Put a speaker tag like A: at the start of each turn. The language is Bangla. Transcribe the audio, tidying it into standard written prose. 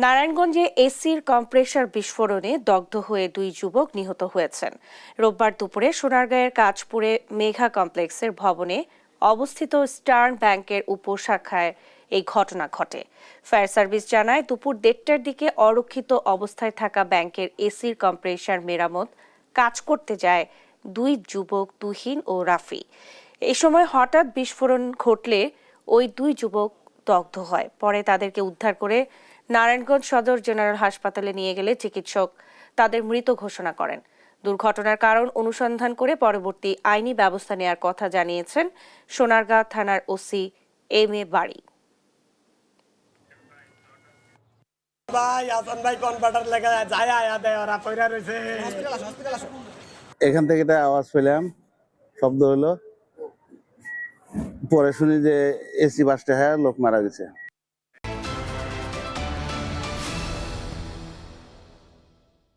A: নারায়ণগঞ্জে এসির কম্প্রেসার বিস্ফোরণে দগ্ধ হয়ে দুই যুবক নিহত হয়েছেন। রোববার দুপুরে সোনারগাঁয়ের কাঁচপুরে মেঘা কমপ্লেক্সের ভবনে অবস্থিত স্টার্ন ব্যাংকের উপশাখায় এই ঘটনা ঘটে। ফায়ার সার্ভিস জানায়, দুপুর 1:30টার দিকে অরক্ষিত অবস্থায় থাকা ব্যাংকের এসির কম্প্রেসার মেরামত কাজ করতে যায় দুই যুবক তুহিন ও রাফি। এই সময় হঠাৎ বিস্ফোরণ ঘটলে ওই দুই যুবক দগ্ধ হয়। পরে তাদেরকে উদ্ধার করে নারায়ণগঞ্জ সদর জেনারেল হাসপাতালে নিয়ে গেলে চিকিৎসক তাদের মৃত ঘোষণা করেন। দুর্ঘটনার কারণ অনুসন্ধান করে পরবর্তী আইনি ব্যবস্থা নেওয়ার কথা জানিয়েছেন সোনারগাঁ থানার ওসি এম.এ. বারী।
B: এখান থেকে একটা আওয়াজ পেলাম, শব্দ হলো, পরে শুনি যে এসি বাসটা লোক মারা গেছে।